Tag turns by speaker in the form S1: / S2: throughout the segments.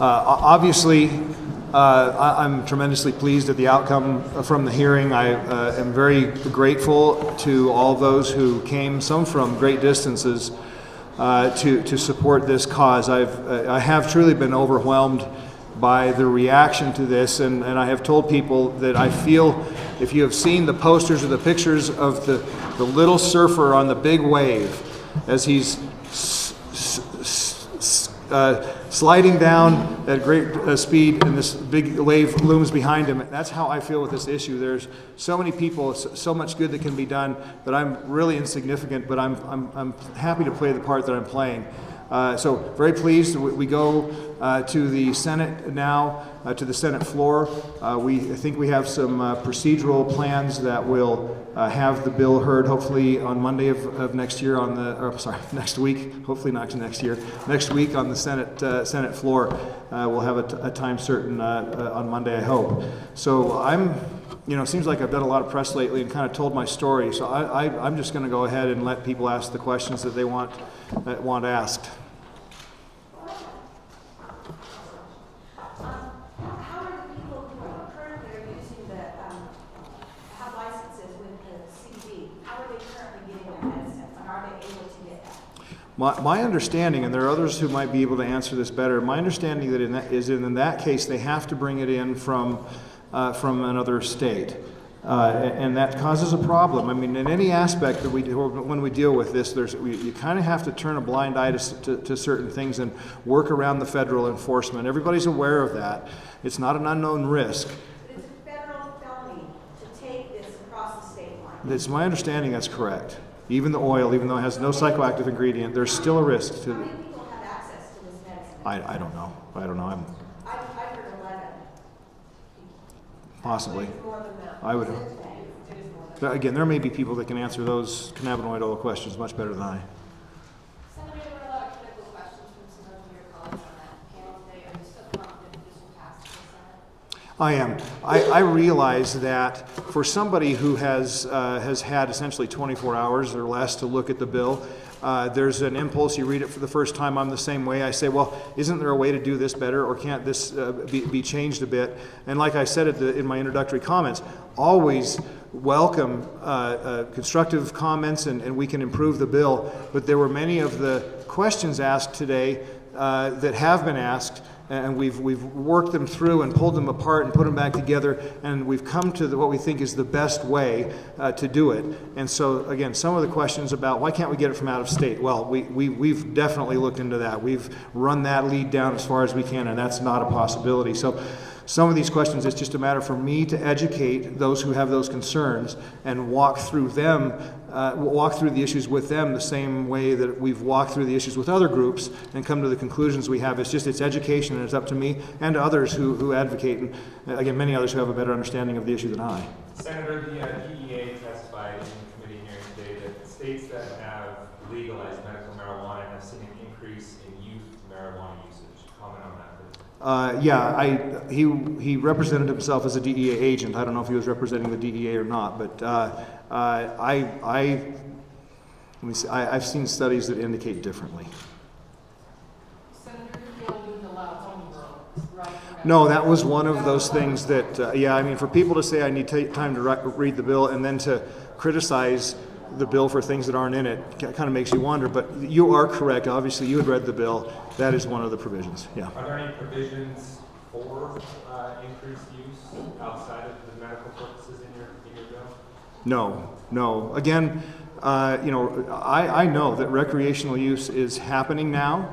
S1: Obviously, I'm tremendously pleased at the outcome from the hearing. I am very grateful to all those who came, some from great distances, to support this cause. I have truly been overwhelmed by the reaction to this, and I have told people that I feel, if you have seen the posters or the pictures of the little surfer on the big wave as he's sliding down at great speed and this big wave looms behind him, that's how I feel with this issue. There's so many people, so much good that can be done, that I'm really insignificant, but I'm happy to play the part that I'm playing. So very pleased. We go to the Senate now, to the Senate floor. I think we have some procedural plans that will have the bill heard hopefully on Monday of next year next week, hopefully not next year, next week on the Senate floor. We'll have a time certain on Monday, I hope. So it seems like I've done a lot of press lately and kind of told my story. So I'm just going to go ahead and let people ask the questions that they want asked.
S2: How are the people who currently are using have licenses with the CBD? How are they currently getting their medicine, and are they able to get that?
S1: My understanding, and there are others who might be able to answer this better, my understanding is in that case they have to bring it in from another state. And that causes a problem. I mean, in any aspect that when we deal with this, you kind of have to turn a blind eye to certain things and work around the federal enforcement. Everybody's aware of that. It's not an unknown risk.
S2: But it's a federal felony to take this across the state line.
S1: It's my understanding that's correct. Even the oil, even though it has no psychoactive ingredient, there's still a risk to.
S2: How many people have access to this medicine?
S1: I don't know.
S2: I've heard 11.
S1: Possibly.
S2: More than that.
S1: I would. Again, there may be people that can answer those cannabinoid oil questions much better than I.
S3: Senator, there were a lot of critical questions from some of your colleagues on that panel today. Are you still confident that this will pass the Senate?
S1: I am. I realize that for somebody who has had essentially 24 hours or less to look at the bill, there's an impulse. You read it for the first time. I'm the same way. I say, well, isn't there a way to do this better, or can't this be changed a bit? And like I said in my introductory comments, always welcome constructive comments, and we can improve the bill. But there were many of the questions asked today that have been asked, and we've worked them through and pulled them apart and put them back together, and we've come to what we think is the best way to do it. And so again, some of the questions about why can't we get it from out of state? Well, we've definitely looked into that. We've run that lead down as far as we can, and that's not a possibility. So some of these questions, it's just a matter for me to educate those who have those concerns and walk through the issues with them the same way that we've walked through the issues with other groups and come to the conclusions we have. It's education, and it's up to me and to others who advocate, and again, many others who have a better understanding of the issue than I.
S4: Senator, the DEA testified in the committee hearing today that states that have legalized medical marijuana have seen an increase in youth marijuana usage. Comment on that, please. He represented himself as a DEA agent. I don't know if he was representing the DEA or not, but I've seen studies that indicate differently.
S3: Senator, you feel we can allow only girls, right?
S1: No, that was one of those things that, for people to say I need time to read the bill and then to criticize the bill for things that aren't in it kind of makes you wonder, but you are correct. Obviously, you had read the bill. That is one of the provisions, yeah.
S4: Are there any provisions for increased use outside of the medical purposes in your bill? No. Again, I know that recreational use is happening now,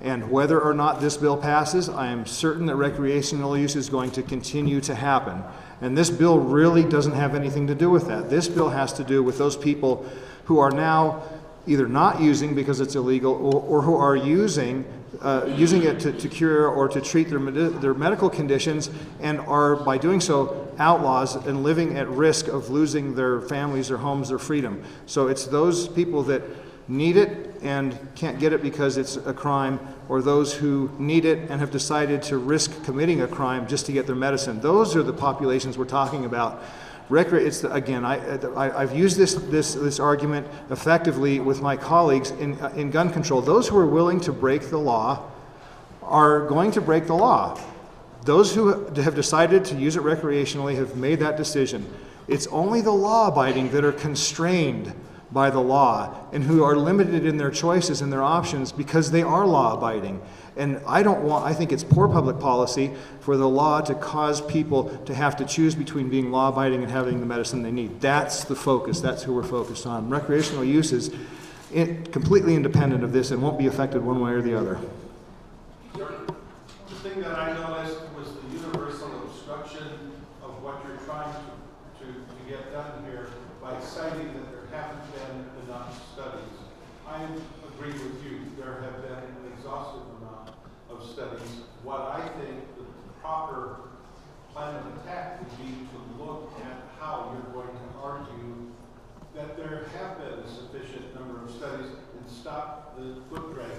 S4: and whether or not this bill passes, I am certain that recreational use is going to continue to happen. And this bill really doesn't have anything to do with that. This bill has to do with those people who are now either not using because it's illegal, or who are using it to cure or to treat their medical conditions, and are by doing so outlaws and living at risk of losing their families, their homes, their freedom. So it's those people that need it and can't get it because it's a crime, or those who need it and have decided to risk committing a crime just to get their medicine. Those are the populations we're talking about. I've used this argument effectively with my colleagues in gun control. Those who are willing to break the law
S1: are going to break the law. Those who have decided to use it recreationally have made that decision. It's only the law-abiding that are constrained by the law and who are limited in their choices and their options because they are law-abiding. And I think it's poor public policy for the law to cause people to have to choose between being law-abiding and having the medicine they need. That's the focus. That's who we're focused on. Recreational use is completely independent of this and won't be affected one way or the other.
S5: The thing that I noticed was the universal obstruction of what you're trying to get done here by citing that there haven't been enough studies. I agree with you. There have been an exhaustive amount of studies. What I think the proper plan of attack would be to look at how you're going to argue that there have been a sufficient number of studies and stop the foot dragging.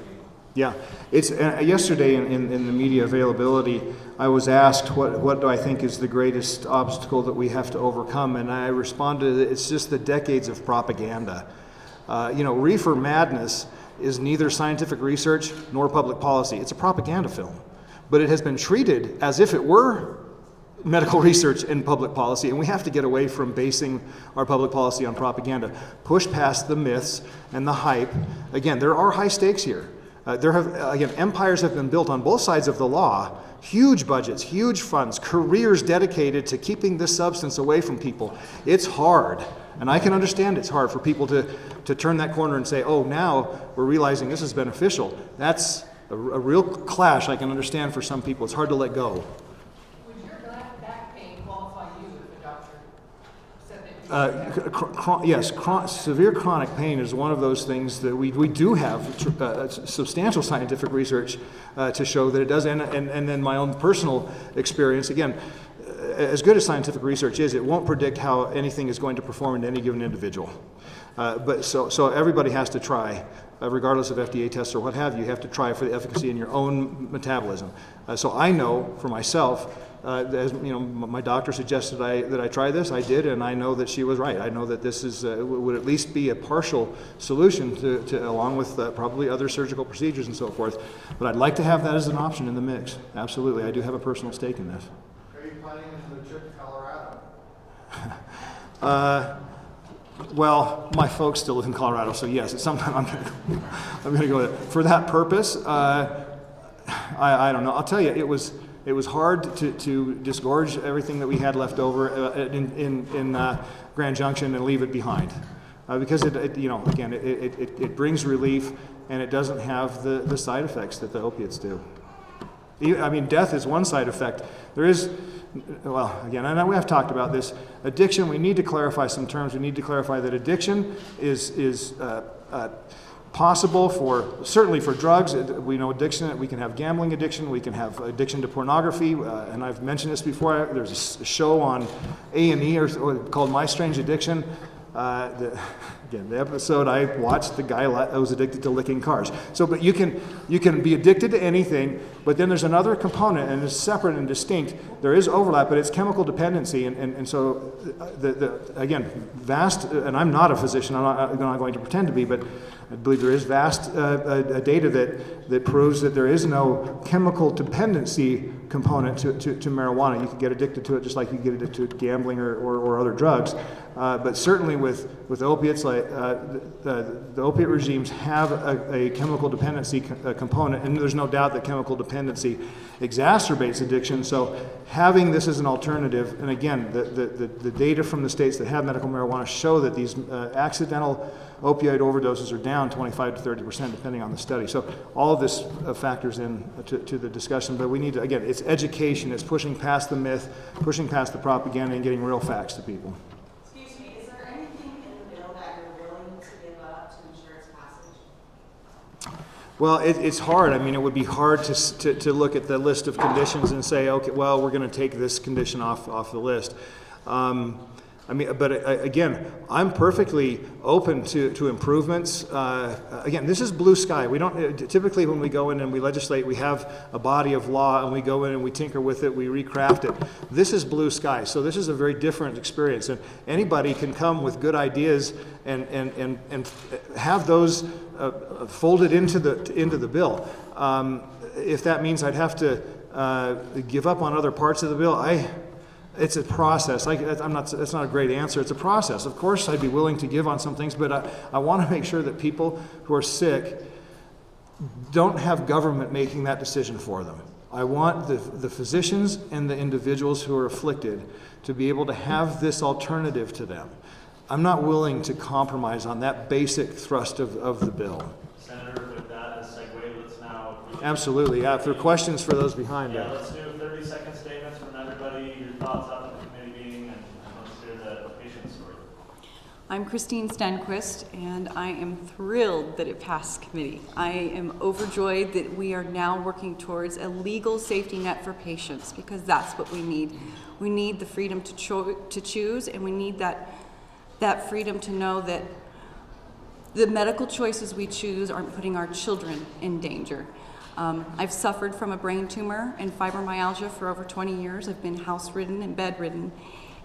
S1: Yeah, it's yesterday in the media availability, I was asked what do I think is the greatest obstacle that we have to overcome, and I responded, it's just the decades of propaganda. Reefer madness is neither scientific research nor public policy. It's a propaganda film, but it has been treated as if it were medical research and public policy, and we have to get away from basing our public policy on propaganda. Push past the myths and the hype. Again, there are high stakes here. Empires have been built on both sides of the law, huge budgets, huge funds, careers dedicated to keeping this substance away from people. It's hard, and I can understand it's hard for people to turn that corner and say, oh, now we're realizing this is beneficial. That's a real clash I can understand for some people. It's hard to let go.
S3: Would your back pain qualify you if a doctor said that you
S1: Yes, severe chronic pain is one of those things that we do have substantial scientific research to show that it does, and then my own personal experience, again, as good as scientific research is, it won't predict how anything is going to perform in any given individual. But so everybody has to try, regardless of FDA tests or what have you. You have to try for the efficacy in your own metabolism. So I know for myself, as my doctor suggested that I try this. I did, and I know that she was right. I know that this is would at least be a partial solution to along with probably other surgical procedures and so forth. But I'd like to have that as an option in the mix. Absolutely, I do have a personal stake in this.
S5: Are you planning to the trip to Colorado?
S1: Well, my folks still live in Colorado, so yes, at some time I'm going to go there. For that purpose, I don't know. I'll tell you, it was hard to disgorge everything that we had left over in Grand Junction and leave it behind, because it brings relief and it doesn't have the side effects that the opiates do. I mean, death is one side effect. There is. Well, again, I know we have talked about this. Addiction, we need to clarify some terms. We need to clarify that addiction is possible certainly for drugs. We know addiction, we can have gambling addiction, we can have addiction to pornography, and I've mentioned this before. There's a show on A&E called My Strange Addiction. The episode I watched, the guy was addicted to licking cars. But you can be addicted to anything, but then there's another component, and it's separate and distinct. There is overlap, but it's chemical dependency, and so again, vast. And I'm not a physician. I'm not going to pretend to be, but I believe there is vast data that proves that there is no chemical dependency component to marijuana. You can get addicted to it just like you get addicted to gambling or other drugs. But certainly with opiates, like the opiate regimes have a chemical dependency component, and there's no doubt that chemical dependency exacerbates addiction. So having this as an alternative, and again, the data from the states that have medical marijuana show that these accidental opioid overdoses are down 25 to 30% depending on the study. So all of this factors in to the discussion, but we need to, again, it's education, it's pushing past the myth, pushing past the propaganda, and getting real facts to people.
S2: Excuse me, is there anything in the bill that you're willing to give up to ensure its passage?
S1: Well, it's hard. I mean, it would be hard to look at the list of conditions and say, okay, well, we're going to take this condition off the list. I mean, but again, I'm perfectly open to improvements. Again, this is blue sky. We don't typically, when we go in and we legislate, we have a body of law and we go in and we tinker with it, we recraft it. This is blue sky, so this is a very different experience. And anybody can come with good ideas and have those folded into the bill. If that means I'd have to give up on other parts of the bill, it's a process. That's not a great answer. It's a process. Of course, I'd be willing to give on some things, but I want to make sure that people who are sick don't have government making that decision for them. I want the physicians and the individuals who are afflicted to be able to have this alternative to them. I'm not willing to compromise on that basic thrust of the bill.
S6: Senator, with that as a segue, let's now...
S1: Absolutely. Yeah, if there are questions for those behind
S6: Yeah,
S1: it.
S6: let's do 30-second statements from everybody, your thoughts on the committee meeting, and let's hear the patient story.
S7: I'm Christine Stenquist, and I am thrilled that it passed committee. I am overjoyed that we are now working towards a legal safety net for patients, because that's what we need. We need the freedom to choose, and we need that freedom to know that the medical choices we choose aren't putting our children in danger. I've suffered from a brain tumor and fibromyalgia for over 20 years. I've been house-ridden and bed-ridden,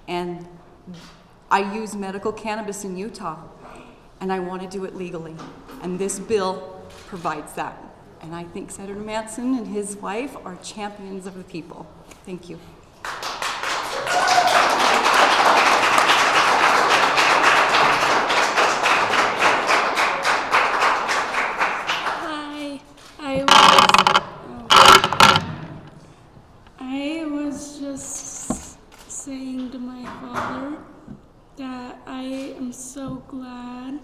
S7: and I use medical cannabis in Utah, and I want to do it legally. And this bill provides that. And I think Senator Madsen and his wife are champions of the people. Thank you.
S8: I was just saying to my father that I am so glad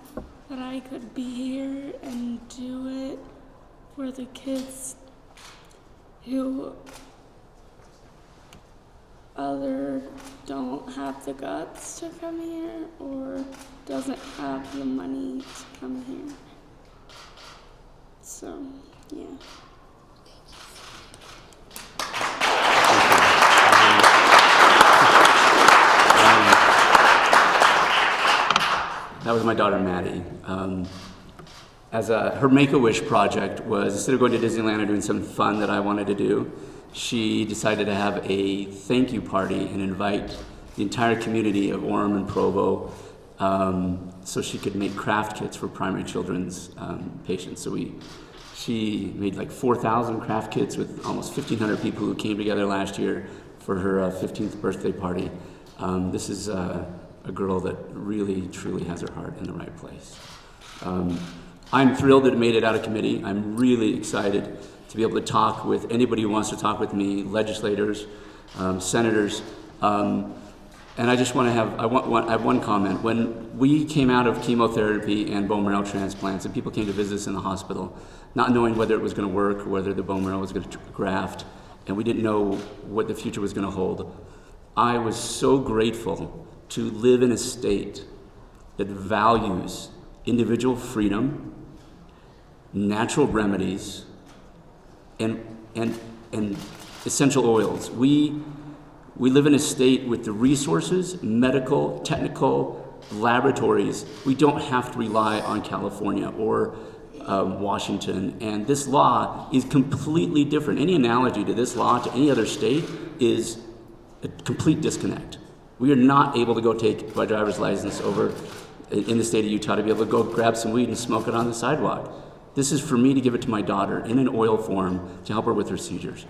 S8: that I could be here and do it for the kids who either don't have the guts to come here or doesn't have the money to come here. So, yeah.
S9: That was my daughter, Maddie. Her Make-A-Wish project was, instead of going to Disneyland or doing something fun that I wanted to do, she decided to have a thank you party and invite the entire community of Orem and Provo so she could make craft kits for primary children's patients. So she made like 4,000 craft kits with almost 1,500 people who came together last year for her 15th birthday party. This is a girl that really, truly has her heart in the right place. I'm thrilled that it made it out of committee. I'm really excited to be able to talk with anybody who wants to talk with me, legislators, senators. And I just want to have, I have one comment. When we came out of chemotherapy and bone marrow transplants, and people came to visit us in the hospital, not knowing whether it was going to work or whether the bone marrow was going to graft, and we didn't know what the future was going to hold, I was so grateful to live in a state that values individual freedom, natural remedies, and essential oils. We live in a state with the resources, medical, technical, laboratories. We don't have to rely on California or Washington. And this law is completely different. Any analogy to this law to any other state is a complete disconnect. We are not able to go take my driver's license over in the state of Utah to be able to go grab some weed and smoke it on the sidewalk. This is for me to give it to my daughter in an oil form to help her with her seizures.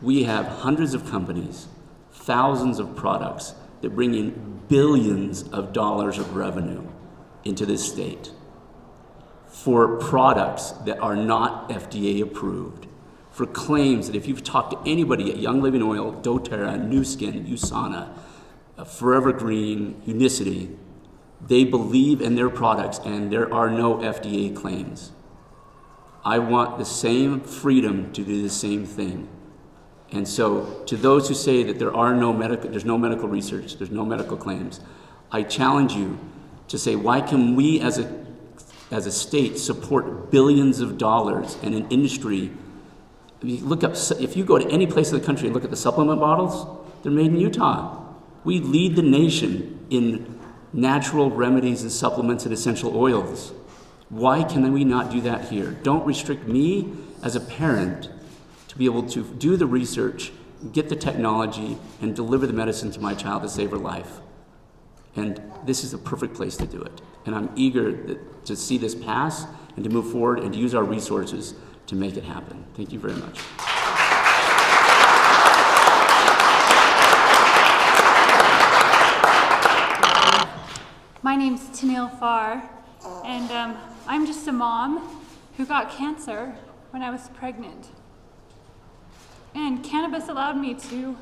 S9: We have hundreds of companies, thousands of products that bring in billions of dollars of revenue into this state for products that are not FDA approved, for claims that if you've talked to anybody at Young Living Oil, doTERRA, Nu Skin, USANA, Forever Green, Unicity, they believe in their products and there are no FDA claims. I want the same freedom to do the same thing. And so to those who say that there's no medical research, there's no medical claims, I challenge you to say, why can we as a state support billions of dollars in an industry? If you go to any place in the country and look at the supplement bottles, they're made in Utah. We lead the nation in natural remedies and supplements and essential oils. Why can we not do that here? Don't restrict me as a parent to be able to do the research, get the technology, and deliver the medicine to my child to save her life. And this is the perfect place to do it. And I'm eager to see this pass and to move forward and to use our resources to make it happen. Thank you very much.
S10: My name's Tanil Farr, and I'm just a mom who got cancer when I was pregnant. And cannabis allowed me to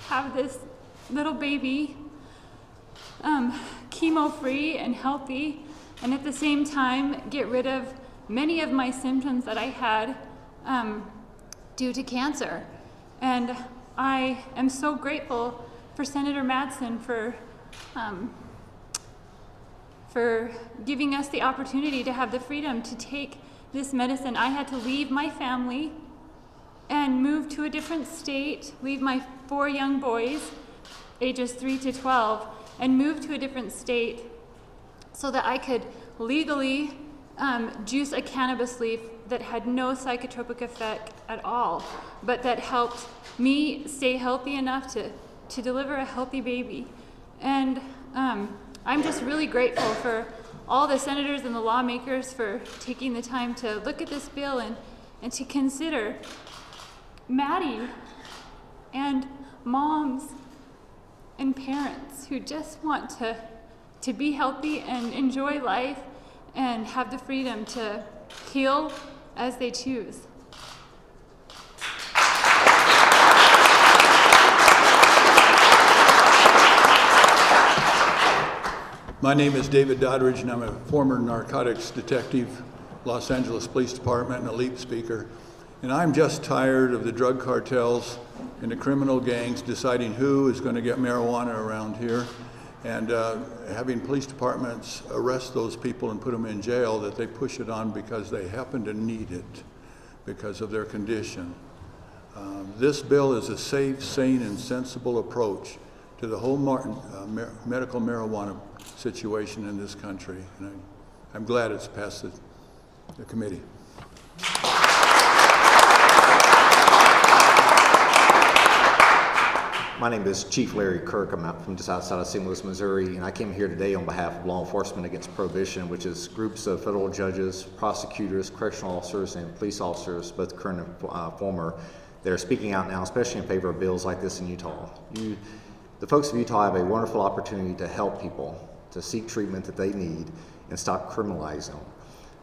S10: have this little baby chemo-free and healthy, and at the same time get rid of many of my symptoms that I had due to cancer. And I am so grateful for Senator Madsen for giving us the opportunity to have the freedom to take this medicine. I had to leave my family and move to a different state, leave my 4 young boys, ages 3 to 12, and move to a different state so that I could legally juice a cannabis leaf that had no psychotropic effect at all, but that helped me stay healthy enough to deliver a healthy baby. And I'm just really grateful for all the senators and the lawmakers for taking the time to look at this bill and to consider Maddie and moms and parents who just want to be healthy and enjoy life and have the freedom to heal as they choose.
S5: My name is David Doddridge, and I'm a former narcotics detective, Los Angeles Police Department, and elite speaker. And I'm just tired of the drug cartels and the criminal gangs deciding who is going to get marijuana around here, and having police departments arrest those people and put them in jail that they push it on because they happen to need it because of their condition. This bill is a safe, sane, and sensible approach to the whole medical marijuana situation in this country, and I'm glad it's passed the committee.
S11: My name is Chief Larry Kirk. I'm out from just outside of St. Louis, Missouri, and I came here today on behalf of Law Enforcement Against Prohibition, which is groups of federal judges, prosecutors, correctional officers, and police officers, both current and former, that are speaking out now, especially in favor of bills like this in Utah. The folks of Utah have a wonderful opportunity to help people, to seek treatment that they need, and stop criminalizing them.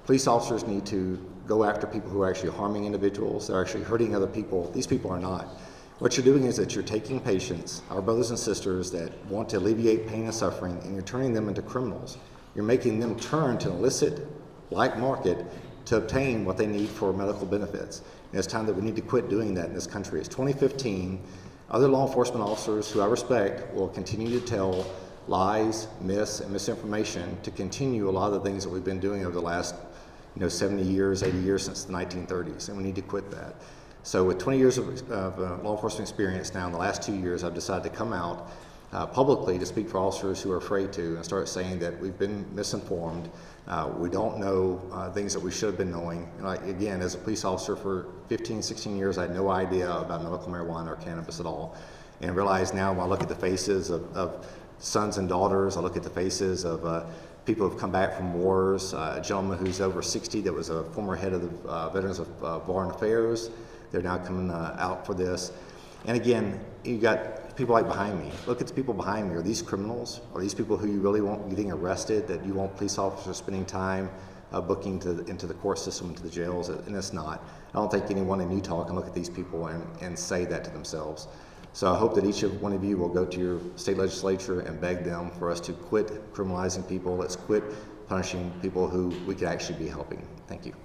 S11: Police officers need to go after people who are actually harming individuals, that are actually hurting other people. These people are not. What you're doing is that you're taking patients, our brothers and sisters that want to alleviate pain and suffering, and you're turning them into criminals. You're making them turn to an illicit, black market to obtain what they need for medical benefits. And it's time that we need to quit doing that in this country. It's 2015. Other law enforcement officers who I respect will continue to tell lies, myths, and misinformation to continue a lot of the things that we've been doing over the last 70 years, 80 years since the 1930s, and we need to quit that. So with 20 years of law enforcement experience now, in the last 2 years, I've decided to come out publicly to speak for officers who are afraid to, and start saying that we've been misinformed, we don't know things that we should have been knowing. And again, as a police officer for 15, 16 years, I had no idea about medical marijuana or cannabis at all. And realize now when I look at the faces of sons and daughters, I look at the faces of people who have come back from wars, a gentleman who's over 60 that was a former head of the Veterans of Foreign Affairs. They're now coming out for this. And again, you got people like behind me. Look at the people behind me. Are these criminals? Are these people who you really want getting arrested, that you want police officers spending time booking into the court system, into the jails? And it's not. I don't think anyone in Utah can look at these people and say that to themselves. So I hope that each one of you will go to your state legislature and beg them for us to quit criminalizing people. Let's quit punishing people who we could actually be helping. Thank you.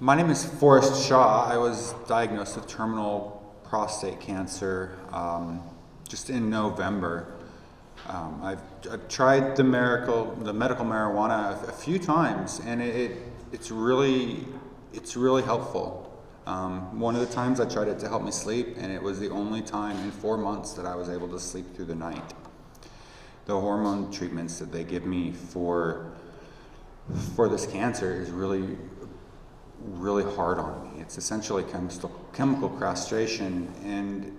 S12: My name is Forrest Shaw. I was diagnosed with terminal prostate cancer just in November. I've tried the medical marijuana a few times, and it's really helpful. One of the times I tried it to help me sleep, and it was the only time in 4 months that I was able to sleep through the night. The hormone treatments that they give me for this cancer is really hard on me. It's essentially chemical castration, and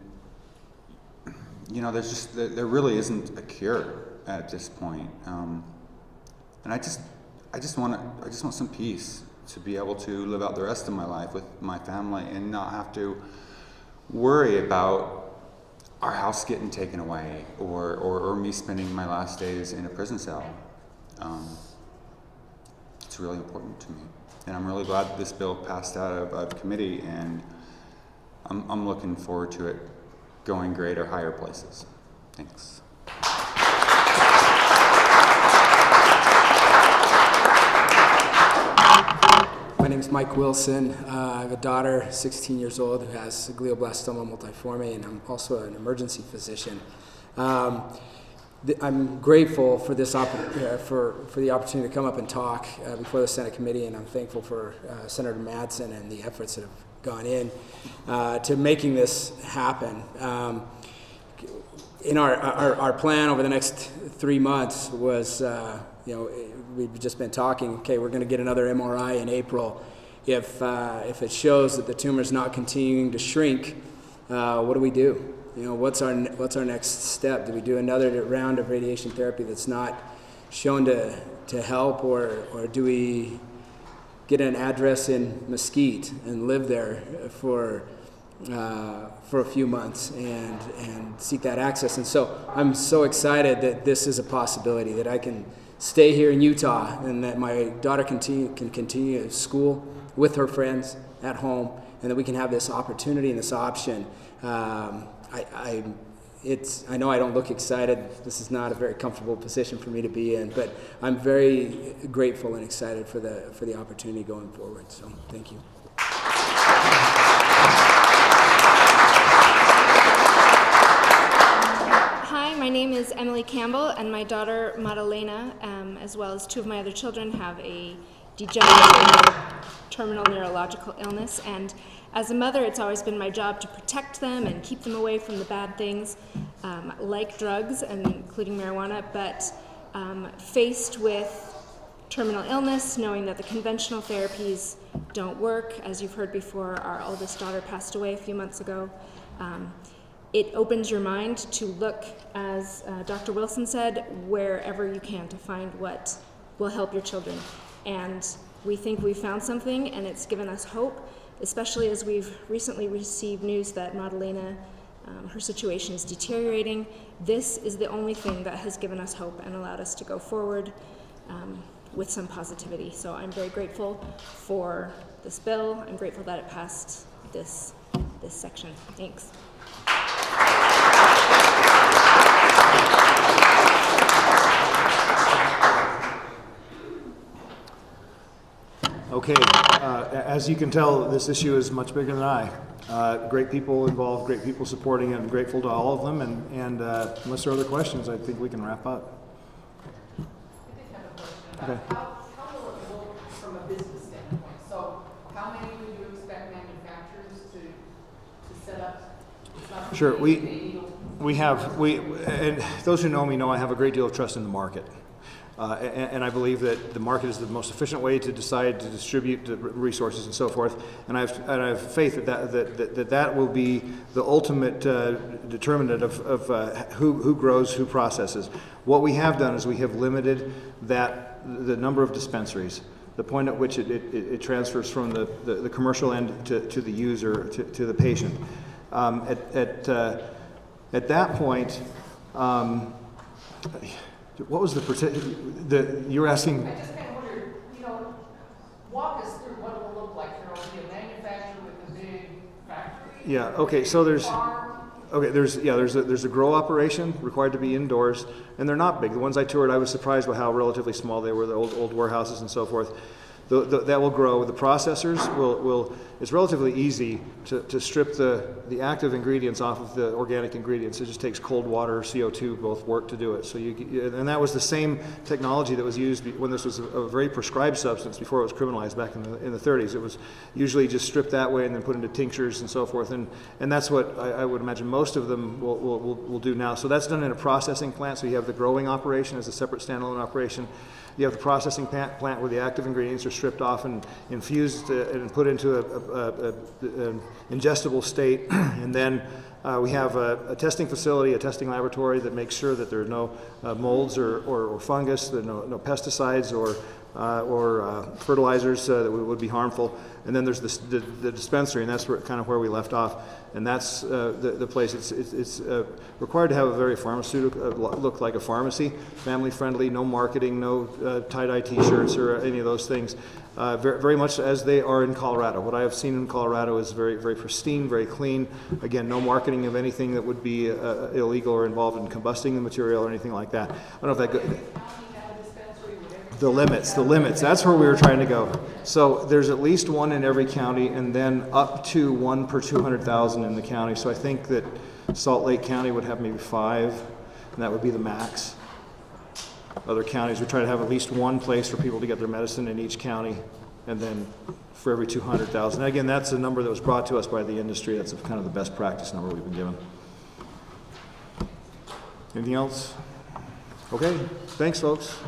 S12: there really isn't a cure at this point. And I just want some peace to be able to live out the rest of my life with my family and not have to worry about our house getting taken away or me spending my last days in a prison cell. It's really important to me. And I'm really glad that this bill passed out of committee, and I'm looking forward to it going greater, higher places. Thanks.
S13: My name is Mike Wilson. I have a daughter, 16 years old, who has glioblastoma multiforme, and I'm also an emergency physician. I'm grateful for this for the opportunity to come up and talk before the Senate committee, and I'm thankful for Senator Madsen and the efforts that have gone in to making this happen. In our plan over the next 3 months was, we've just been talking. Okay, we're going to get another MRI in April. If it shows that the tumor is not continuing to shrink, what do we do? What's our next step? Do we do another round of radiation therapy that's not shown to help, or do we get an address in Mesquite and live there for a few months and seek that access? And so I'm so excited that this is a possibility, that I can stay here in Utah and that my daughter can continue school with her friends at home, and that we can have this opportunity and this option. I know I don't look excited. This is not a very comfortable position for me to be in, but I'm very grateful and excited for the opportunity going forward. So thank you.
S3: Hi, my name is Emily Campbell, and my daughter Madalena, as well as two of my other children, have a degenerative terminal neurological illness. And as a mother, it's always been my job to protect them and keep them away from the bad things, like drugs, and including marijuana. But faced with terminal illness, knowing that the conventional therapies don't work, as you've heard before, our oldest daughter passed away a few months ago. It opens your mind to look, as Dr. Wilson said, wherever you can to find what will help your children. And we think we've found something, and it's given us hope, especially as we've recently received news that Madalena, her situation is deteriorating. This is the only thing that has given us hope and allowed us to go forward with some positivity. So I'm very grateful for this bill. I'm grateful that it passed this section. Thanks.
S1: Okay, as you can tell, this issue is much bigger than I. Great people involved, great people supporting it. I'm grateful to all of them, and unless there are other questions, I think we can wrap up.
S14: I did have a question about how will it look from a business standpoint? So how many would you expect manufacturers to set up?
S1: Sure, and those who know me know I have a great deal of trust in the market. And I believe that the market is the most efficient way to decide to distribute the resources and so forth. And I have faith that will be the ultimate determinant of who grows, who processes. What we have done is we have limited the number of dispensaries, the point at which it transfers from the commercial end to the user, to the patient. At that point. What was you were asking?
S14: I just kind of wondered, walk us through what it will look like. There will be a manufacturer with a big factory.
S1: Yeah. Okay. So there's a grow operation required to be indoors, and they're not big. The ones I toured, I was surprised by how relatively small they were. The old warehouses and so forth. that will grow. The processors will it's relatively easy to strip the active ingredients off of the organic ingredients. It just takes cold water, CO2, both work to do it. So and that was the same technology that was used when this was a very prescribed substance before it was criminalized back in the 30s. It was usually just stripped that way and then put into tinctures and so forth. And that's what I would imagine most of them will do now. So that's done in a processing plant. So you have the growing operation as a separate standalone operation. You have the processing plant where the active ingredients are stripped off and infused and put into an ingestible state. And then we have a testing facility, a testing laboratory that makes sure that there are no molds or fungus, there are no pesticides or fertilizers that would be harmful. And then there's the dispensary, and that's where we left off. And that's the place. It's required to have a very pharmaceutical look like a pharmacy, family friendly, no marketing, no tie-dye T-shirts or any of those things. Very much as they are in Colorado. What I have seen in Colorado is very, very pristine, very clean. Again, no marketing of anything that would be illegal or involved in combusting the material or anything like that. I don't know if that. The limits, that's where we were trying to go. So there's at least one in every county, and then up to 1 per 200,000 in the county. So I think that Salt Lake County would have maybe 5, and that would be the max. Other counties would try to have at least one place for people to get their medicine in each county, and then for every 200,000. Again, that's a number that was brought to us by the industry. That's kind of the best practice number we've been given. Anything else? Okay, thanks folks.